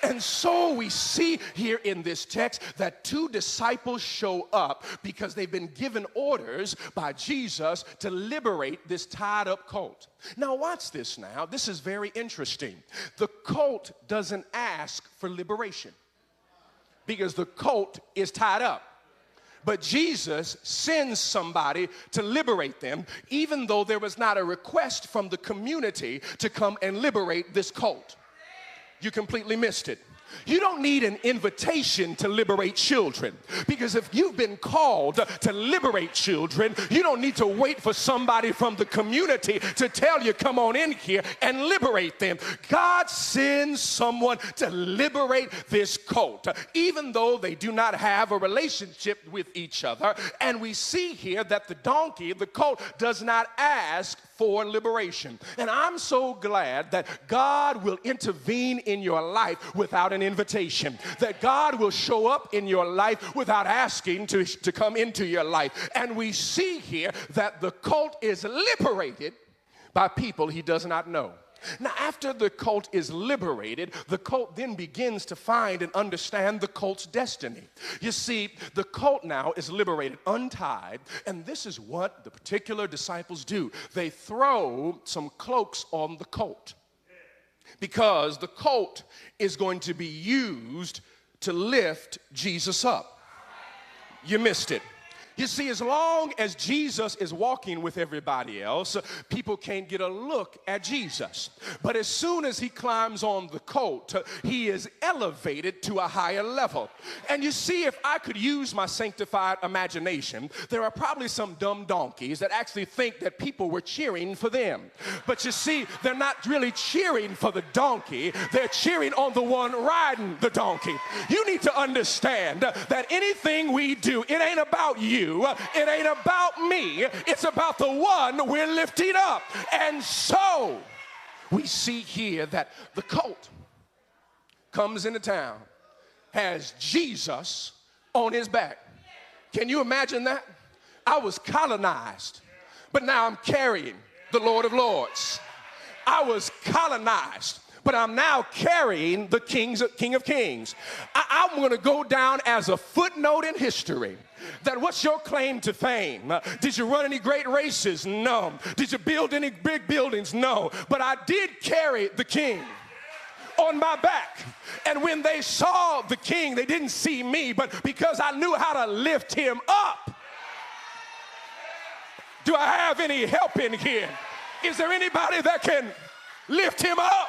And so we see here in this text that two disciples show up because they've been given orders by Jesus to liberate this tied up colt. Now watch this now. This is very interesting. The colt doesn't ask for liberation because the colt is tied up. But Jesus sends somebody to liberate them, even though there was not a request from the community to come and liberate this colt. You completely missed it. You don't need an invitation to liberate children, because if you've been called to liberate children, you don't need to wait for somebody from the community to tell you, come on in here and liberate them. God sends someone to liberate this colt, even though they do not have a relationship with each other. And we see here that the donkey, the colt, does not ask for liberation. And I'm so glad that God will intervene in your life without an invitation, that God will show up in your life without asking to come into your life. And we see here that the colt is liberated by people he does not know. Now, after the colt is liberated, the colt then begins to find and understand the colt's destiny. You see, the colt now is liberated, untied, and this is what the particular disciples do. They throw some cloaks on the colt because the colt is going to be used to lift Jesus up. You missed it. You see, as long as Jesus is walking with everybody else, people can't get a look at Jesus. But as soon as he climbs on the colt, he is elevated to a higher level. And you see, if I could use my sanctified imagination, there are probably some dumb donkeys that actually think that people were cheering for them. But you see, they're not really cheering for the donkey. They're cheering on the one riding the donkey. You need to understand that anything we do, it ain't about you. It ain't about me. It's about the one we're lifting up. And so we see here that the colt comes into town, has Jesus on his back. Can you imagine that? I was colonized, but now I'm carrying the Lord of Lords. I was colonized, but I'm now carrying the King of Kings. I'm going to go down as a footnote in history. That what's your claim to fame? Did you run any great races? No. Did you build any big buildings? No. But I did carry the King on my back. And when they saw the King, they didn't see me, but because I knew how to lift him up. Do I have any help in here? Is there anybody that can lift him up?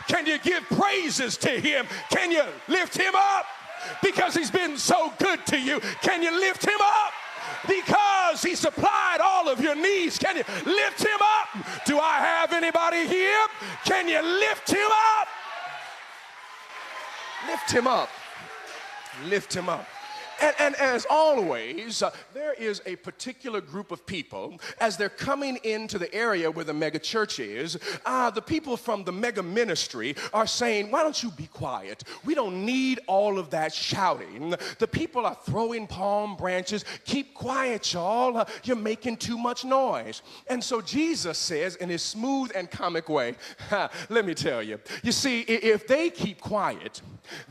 Can you give praises to him? Can you lift him up? Because he's been so good to you. Can you lift him up? Because he supplied all of your needs. Can you lift him up? Do I have anybody here? Can you lift him up? Lift him up. Lift him up. And as always, there is a particular group of people, as they're coming into the area where the mega church is, the people from the mega ministry are saying, why don't you be quiet? We don't need all of that shouting. The people are throwing palm branches. Keep quiet, y'all. You're making too much noise. And so Jesus says in his smooth and comic way, let me tell you, you see, if they keep quiet,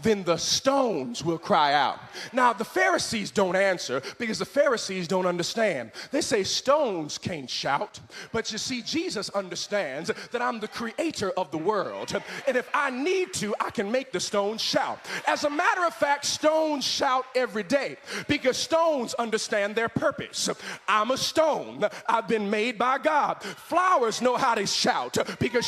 then the stones will cry out. Now, the Pharisees don't answer because the Pharisees don't understand. They say stones can't shout, but you see, Jesus understands that I'm the creator of the world, and if I need to, I can make the stones shout. As a matter of fact, stones shout every day because stones understand their purpose. I'm a stone. I've been made by God. Flowers know how to shout because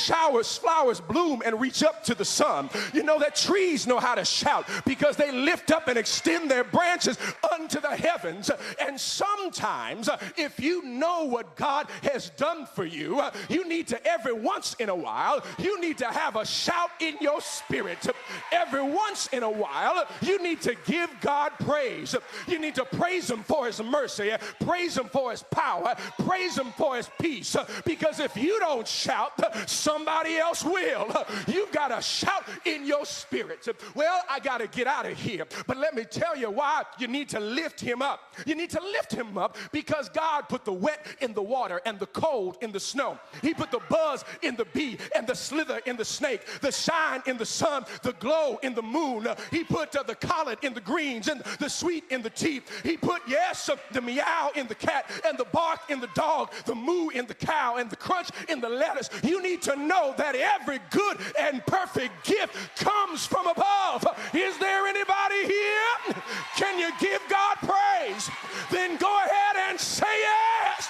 flowers bloom and reach up to the sun. You know that trees know how to shout because they lift up and extend their branches unto the heavens. And sometimes, if you know what God has done for you, you need to, every once in a while, you need to have a shout in your spirit. Every once in a while, you need to give God praise. You need to praise him for his mercy, praise him for his power, praise him for his peace, because if you don't shout, somebody else will. You've got to shout in your spirit. well, I got to get out of here. But let me tell you why you need to lift him up. You need to lift him up because God put the wet in the water and the cold in the snow. He put the buzz in the bee and the slither in the snake, the shine in the sun, the glow in the moon. He put the collard in the greens and the sweet in the teeth. He put, yes, the meow in the cat and the bark in the dog, the moo in the cow and the crunch in the lettuce. You need to know that every good and perfect gift comes from above. Is there anybody here? Can you give God praise? Then go ahead and say yes.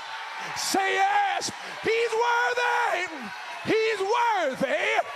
Say yes. He's worthy. He's worthy